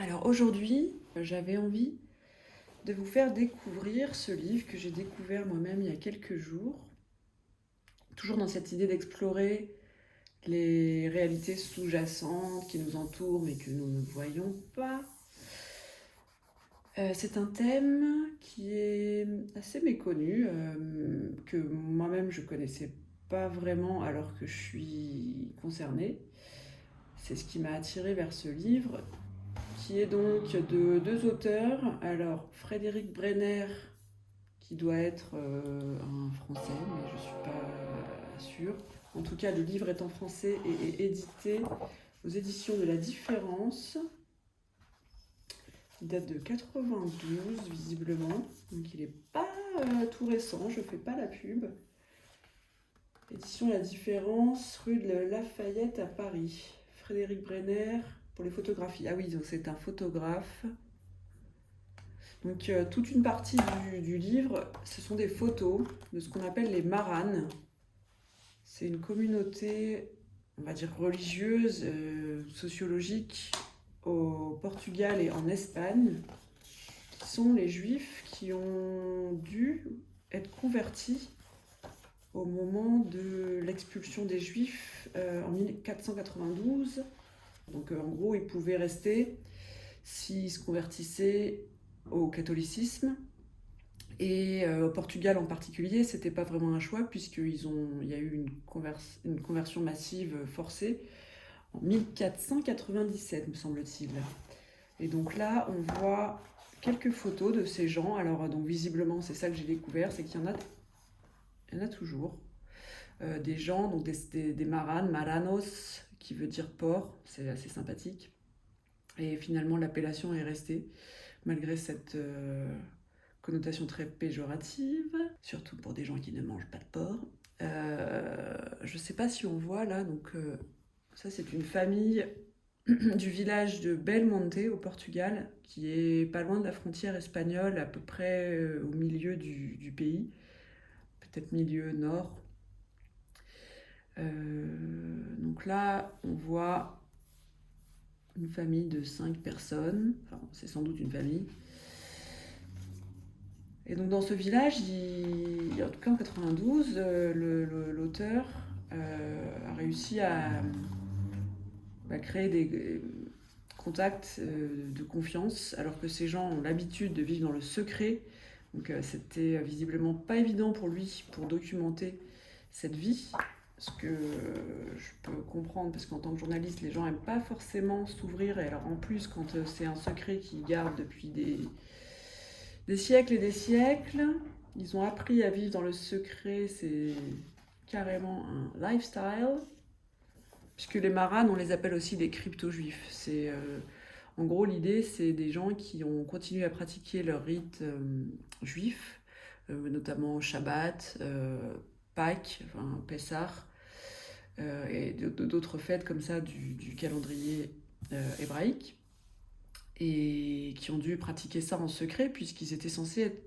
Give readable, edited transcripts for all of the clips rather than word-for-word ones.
Alors aujourd'hui, j'avais envie de vous faire découvrir ce livre que j'ai découvert moi-même il y a quelques jours, toujours dans cette idée d'explorer les réalités sous-jacentes qui nous entourent mais que nous ne voyons pas. C'est un thème qui est assez méconnu, que moi-même je connaissais pas vraiment alors que je suis concernée. C'est ce qui m'a attirée vers ce livre, qui est donc de deux auteurs. Alors, Frédéric Brenner, qui doit être un Français, mais je ne suis pas sûre. En tout cas, le livre est en français et est édité aux éditions de La Différence. Il date de 92, visiblement. Donc, il n'est pas tout récent, je ne fais pas la pub. Édition La Différence, rue de Lafayette à Paris. Frédéric Brenner pour les photographies. Ah oui, donc c'est un photographe. Donc toute une partie du livre, ce sont des photos de ce qu'on appelle les maranes. C'est une communauté, on va dire religieuse, sociologique au Portugal et en Espagne, qui sont les juifs qui ont dû être convertis au moment de l'expulsion des juifs en 1492. Donc en gros, ils pouvaient rester s'ils se convertissaient au catholicisme. Et au Portugal en particulier, c'était pas vraiment un choix il y a eu une conversion massive forcée en 1497, me semble-t-il. Et donc là, on voit quelques photos de ces gens. Alors donc visiblement, c'est ça que j'ai découvert, c'est il y en a toujours. Des gens, donc des maranes, maranos, qui veut dire port, c'est assez sympathique. Et finalement, l'appellation est restée, malgré cette connotation très péjorative, surtout pour des gens qui ne mangent pas de porc. Je ne sais pas si on voit là, donc ça c'est une famille du village de Belmonte au Portugal, qui est pas loin de la frontière espagnole, à peu près au milieu du pays, peut-être milieu nord. Donc là, on voit une famille de 5 personnes, enfin c'est sans doute une famille. Et donc dans ce village, en tout cas en 92, l'auteur a réussi à créer des contacts de confiance, alors que ces gens ont l'habitude de vivre dans le secret. Donc c'était visiblement pas évident pour lui pour documenter cette vie. Ce que je peux comprendre, parce qu'en tant que journaliste, les gens n'aiment pas forcément s'ouvrir. Et alors en plus, quand c'est un secret qu'ils gardent depuis des siècles et des siècles, ils ont appris à vivre dans le secret, c'est carrément un lifestyle. Puisque les maranes, on les appelle aussi des crypto-juifs. En gros, l'idée, c'est des gens qui ont continué à pratiquer leurs rites juifs, notamment Shabbat, Pâques, enfin, Pessah, et d'autres fêtes comme ça du calendrier hébraïque, et qui ont dû pratiquer ça en secret, puisqu'ils étaient censés être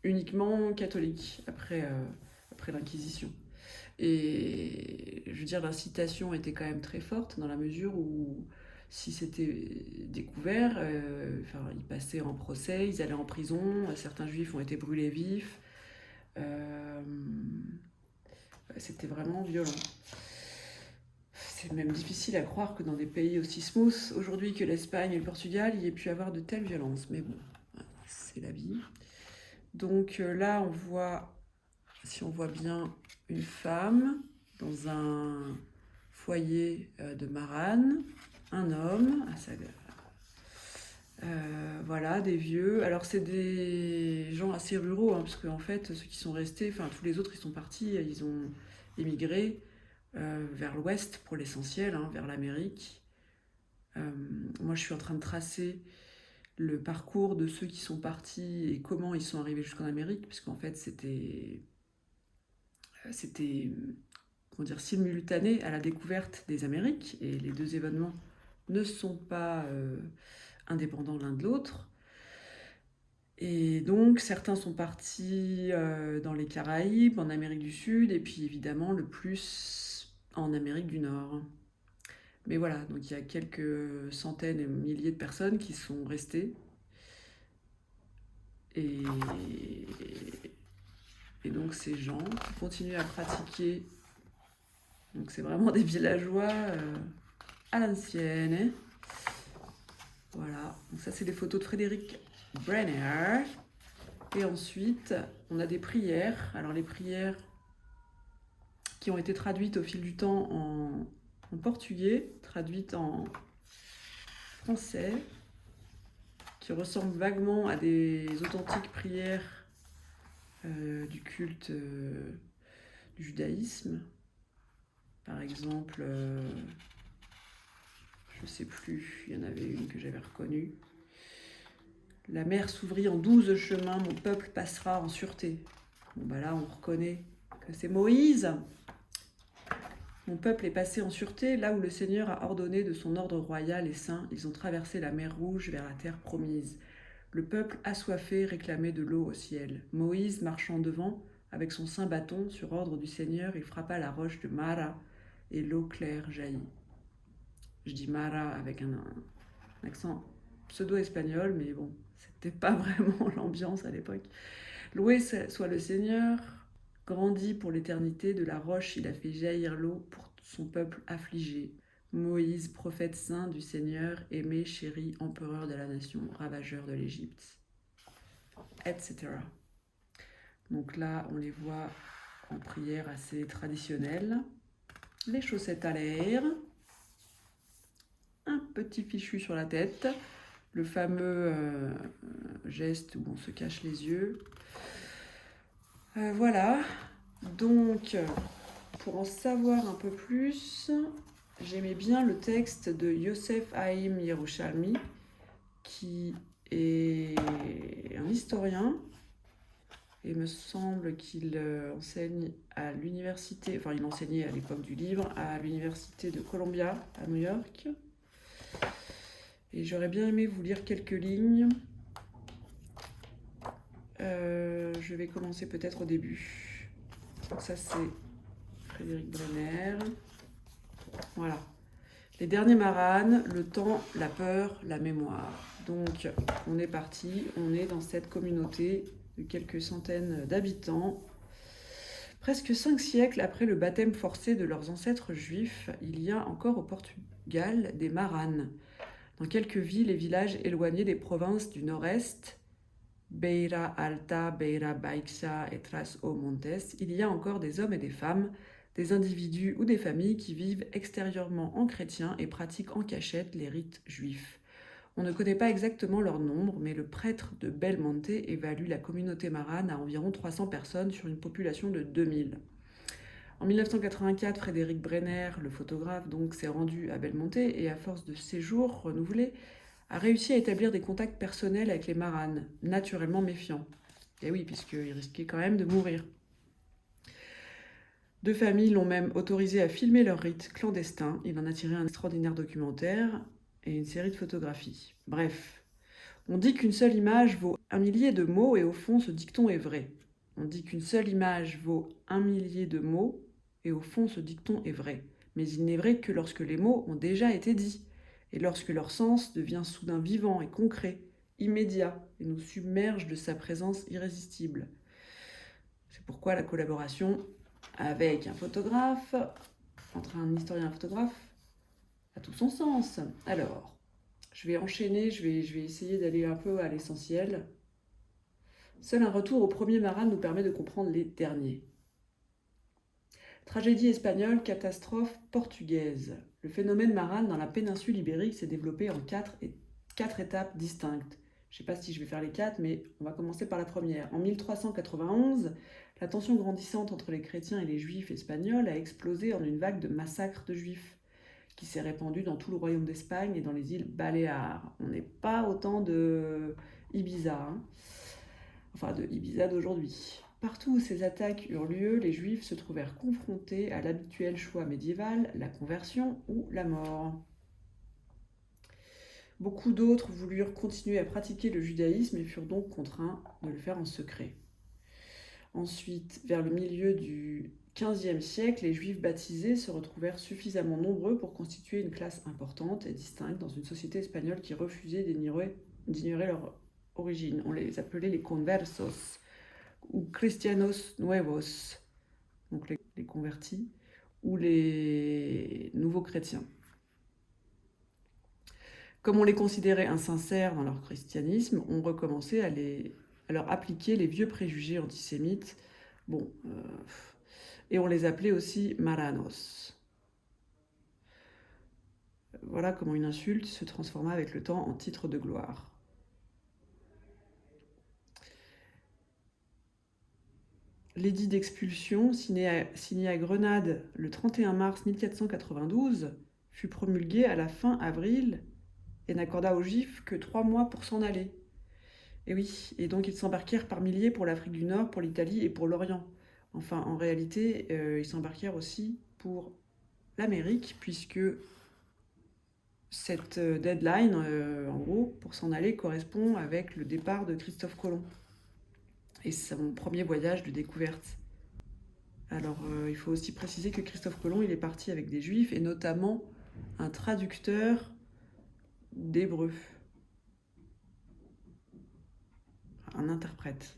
uniquement catholiques après l'Inquisition. Et je veux dire, l'incitation était quand même très forte dans la mesure où si c'était découvert, ils passaient en procès, ils allaient en prison, certains juifs ont été brûlés vifs. Euh, C'était vraiment violent. C'est même difficile à croire que dans des pays aussi smooth aujourd'hui que l'Espagne et le Portugal, il y ait pu avoir de telles violences. Mais bon, c'est la vie. Donc là, si on voit bien, une femme dans un foyer de marane, un homme, voilà, des vieux. Alors c'est des gens assez ruraux, hein, parce qu'en fait, ceux qui sont restés, enfin tous les autres, ils sont partis, ils ont émigré vers l'ouest pour l'essentiel, hein, vers l'Amérique. Moi, je suis en train de tracer le parcours de ceux qui sont partis et comment ils sont arrivés jusqu'en Amérique, parce qu'en fait, c'était comment dire, simultané à la découverte des Amériques, et les deux événements ne sont pas indépendants l'un de l'autre. Et donc certains sont partis dans les Caraïbes, en Amérique du Sud, et puis évidemment le plus en Amérique du Nord. Mais voilà, donc il y a quelques centaines et milliers de personnes qui sont restées. Et, et donc ces gens qui continuent à pratiquer, donc c'est vraiment des villageois à l'ancienne. Hein. Voilà, donc ça c'est des photos de Frédéric Brenner. Et ensuite, on a des prières. Alors les prières qui ont été traduites au fil du temps en portugais, traduites en français, qui ressemblent vaguement à des authentiques prières du culte du judaïsme. Par exemple, je ne sais plus, il y en avait une que j'avais reconnue. La mer s'ouvrit en 12 chemins, mon peuple passera en sûreté. Bon, bah là, on reconnaît que c'est Moïse. Mon peuple est passé en sûreté, là où le Seigneur a ordonné de son ordre royal et saint. Ils ont traversé la mer Rouge vers la terre promise. Le peuple assoiffé réclamait de l'eau au ciel. Moïse, marchant devant, avec son saint bâton, sur ordre du Seigneur, il frappa la roche de Mara, et l'eau claire jaillit. Je dis Mara avec un accent pseudo-espagnol, mais bon, c'était pas vraiment l'ambiance à l'époque. Loué soit le Seigneur, grandi pour l'éternité, de la roche il a fait jaillir l'eau pour son peuple affligé. Moïse, prophète saint du Seigneur, aimé, chéri, empereur de la nation, ravageur de l'Égypte, etc. Donc là, on les voit en prière assez traditionnelle. Les chaussettes à l'air, un petit fichu sur la tête, le fameux geste où on se cache les yeux. Voilà, donc pour en savoir un peu plus, j'aimais bien le texte de Yosef Haïm Yerushalmi, qui est un historien. Il me semble qu'il enseigne à l'université, enfin il enseignait à l'époque du livre, à l'université de Columbia à New York. Et j'aurais bien aimé vous lire quelques lignes. Je vais commencer peut-être au début. Donc ça c'est Frédéric Brenner. Voilà. Les derniers Maranes, le temps, la peur, la mémoire. Donc on est parti, on est dans cette communauté de quelques centaines d'habitants. Presque 5 siècles après le baptême forcé de leurs ancêtres juifs, il y a encore au Portugal des Maranes. Dans quelques villes et villages éloignés des provinces du nord-est, Beira Alta, Beira Baixa et Trás-os-Montes, il y a encore des hommes et des femmes, des individus ou des familles qui vivent extérieurement en chrétiens et pratiquent en cachette les rites juifs. On ne connaît pas exactement leur nombre, mais le prêtre de Belmonte évalue la communauté marane à environ 300 personnes sur une population de 2000. En 1984, Frédéric Brenner, le photographe, donc, s'est rendu à Belmonte et, à force de séjours renouvelés, a réussi à établir des contacts personnels avec les maranes, naturellement méfiants. Et oui, puisqu'ils risquaient quand même de mourir. 2 familles l'ont même autorisé à filmer leurs rites clandestins. Il en a tiré un extraordinaire documentaire et une série de photographies. Bref, on dit qu'une seule image vaut 1 millier de mots et au fond ce dicton est vrai. On dit qu'une seule image vaut 1 millier de mots et au fond ce dicton est vrai. Mais il n'est vrai que lorsque les mots ont déjà été dits et lorsque leur sens devient soudain vivant et concret, immédiat et nous submerge de sa présence irrésistible. C'est pourquoi la collaboration avec un photographe, entre un historien et un photographe, a tout son sens. Alors, je vais enchaîner, je vais essayer d'aller un peu à l'essentiel. Seul un retour au premier Maran nous permet de comprendre les derniers. Tragédie espagnole, catastrophe portugaise. Le phénomène Maran dans la péninsule ibérique s'est développé en 4 étapes distinctes. Je ne sais pas si je vais faire les 4, mais on va commencer par la première. En 1391, la tension grandissante entre les chrétiens et les juifs espagnols a explosé en une vague de massacres de juifs qui s'est répandue dans tout le royaume d'Espagne et dans les îles Baléares. On n'est pas autant de Ibiza, hein. Enfin de Ibiza d'aujourd'hui. Partout où ces attaques eurent lieu, les juifs se trouvèrent confrontés à l'habituel choix médiéval, la conversion ou la mort. Beaucoup d'autres voulurent continuer à pratiquer le judaïsme et furent donc contraints de le faire en secret. Ensuite, vers le milieu du XVe siècle, les Juifs baptisés se retrouvèrent suffisamment nombreux pour constituer une classe importante et distincte dans une société espagnole qui refusait d'ignorer leur origine. On les appelait les conversos ou cristianos nuevos, donc les convertis, ou les nouveaux chrétiens. Comme on les considérait insincères dans leur christianisme, on recommençait à leur appliquer les vieux préjugés antisémites. Et on les appelait aussi marranos. Voilà comment une insulte se transforma avec le temps en titre de gloire. L'édit d'expulsion, signé à Grenade le 31 mars 1492, fut promulgué à la fin avril et n'accorda aux Juifs que 3 mois pour s'en aller. Et oui, et donc ils s'embarquèrent par milliers pour l'Afrique du Nord, pour l'Italie et pour l'Orient. Enfin, en réalité, ils s'embarquèrent aussi pour l'Amérique, puisque cette deadline, en gros, pour s'en aller, correspond avec le départ de Christophe Colomb et son premier voyage de découverte. Alors, il faut aussi préciser que Christophe Colomb, il est parti avec des Juifs, et notamment un traducteur d'hébreu, un interprète.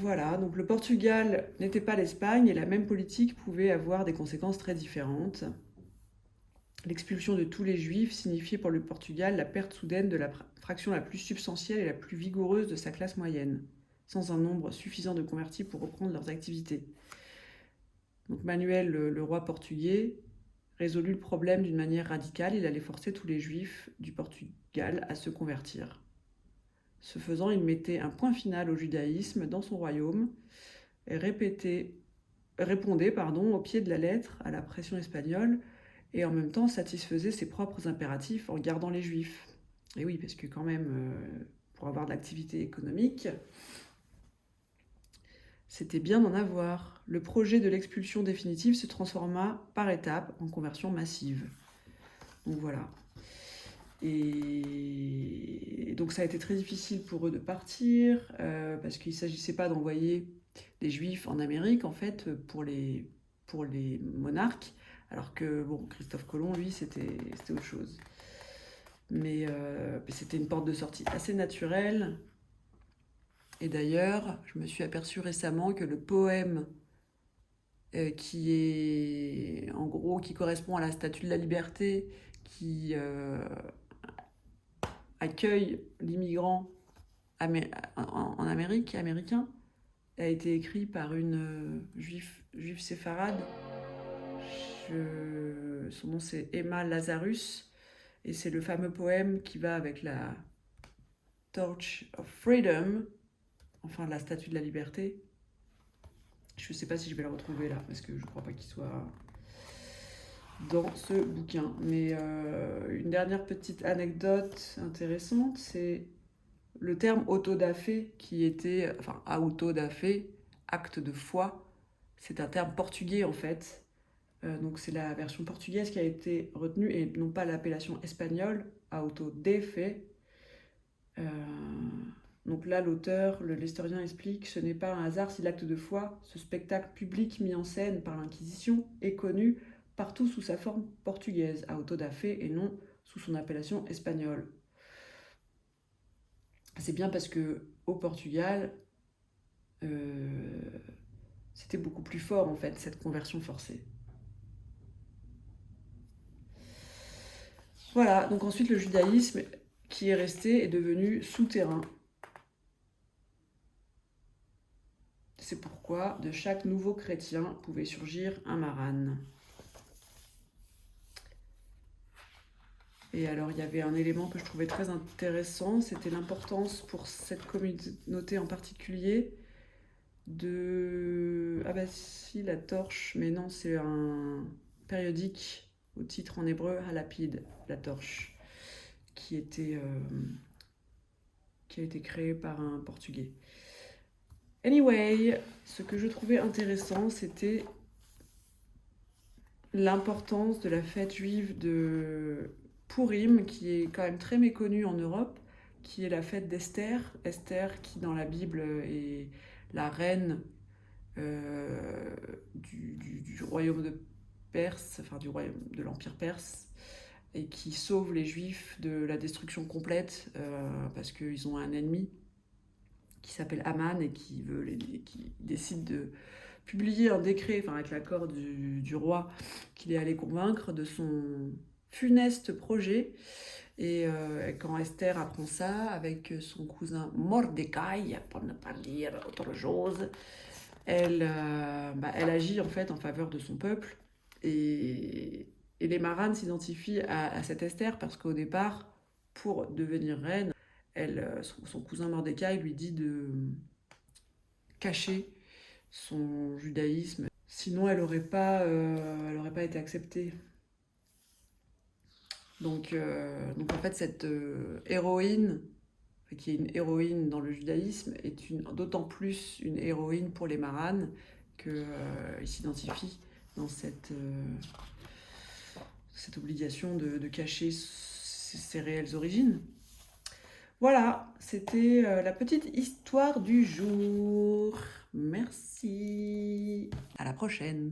Voilà, donc le Portugal n'était pas l'Espagne et la même politique pouvait avoir des conséquences très différentes. L'expulsion de tous les Juifs signifiait pour le Portugal la perte soudaine de la fraction la plus substantielle et la plus vigoureuse de sa classe moyenne, sans un nombre suffisant de convertis pour reprendre leurs activités. Donc Manuel, le roi portugais, résolut le problème d'une manière radicale. Il allait forcer tous les Juifs du Portugal à se convertir. Ce faisant, il mettait un point final au judaïsme dans son royaume et répondait au pied de la lettre à la pression espagnole et en même temps satisfaisait ses propres impératifs en gardant les Juifs. Et oui, parce que quand même, pour avoir de l'activité économique, c'était bien d'en avoir. Le projet de l'expulsion définitive se transforma par étapes en conversion massive. Donc voilà. Et donc ça a été très difficile pour eux de partir, parce qu'il ne s'agissait pas d'envoyer des Juifs en Amérique, en fait, pour les monarques, alors que, Christophe Colomb, lui, c'était autre chose. Mais c'était une porte de sortie assez naturelle. Et d'ailleurs, je me suis aperçue récemment que le poème qui est, en gros, qui correspond à la Statue de la Liberté, qui accueille l'immigrant en Amérique, américain, a été écrit par une juive séfarade. Son nom c'est Emma Lazarus, et c'est le fameux poème qui va avec la Torch of Freedom, enfin la Statue de la Liberté. Je ne sais pas si je vais le retrouver là, parce que je ne crois pas qu'il soit dans ce bouquin. Mais une dernière petite anecdote intéressante, c'est le terme autodafé qui était, enfin autodafé, acte de foi, c'est un terme portugais en fait. Donc c'est la version portugaise qui a été retenue et non pas l'appellation espagnole, auto de fe. Donc là, l'auteur, l'historien explique que ce n'est pas un hasard si l'acte de foi, ce spectacle public mis en scène par l'Inquisition, est connu partout sous sa forme portugaise, auto da fe, et non sous son appellation espagnole. C'est bien parce que au Portugal, c'était beaucoup plus fort en fait, cette conversion forcée. Voilà, donc ensuite le judaïsme qui est resté est devenu souterrain. C'est pourquoi de chaque nouveau chrétien pouvait surgir un maran. Et alors il y avait un élément que je trouvais très intéressant, c'était l'importance pour cette communauté en particulier de... Ah bah si, la torche, mais non, c'est un périodique au titre en hébreu, Halapid, la torche, qui a été créé par un Portugais. Anyway, ce que je trouvais intéressant, c'était l'importance de la fête juive de Purim, qui est quand même très méconnue en Europe, qui est la fête d'Esther. Esther qui dans la Bible est la reine du royaume de Perse, enfin du royaume de l'Empire perse, et qui sauve les Juifs de la destruction complète parce qu'ils ont un ennemi qui s'appelle Aman et qui décide de publier un décret, enfin avec l'accord du roi, qu'il est allé convaincre de son funeste projet. Et quand Esther apprend ça, avec son cousin Mordecai, pour ne pas dire autre chose, elle agit en fait en faveur de son peuple. Et les Maranes s'identifient à cette Esther parce qu'au départ, pour devenir reine, son cousin Mordecai lui dit de cacher son judaïsme. Sinon, elle aurait pas été acceptée. Donc en fait, cette héroïne, qui est une héroïne dans le judaïsme, est d'autant plus une héroïne pour les Maranes qu'ils s'identifient dans cette obligation de cacher ses réelles origines. Voilà, c'était la petite histoire du jour. Merci. À la prochaine.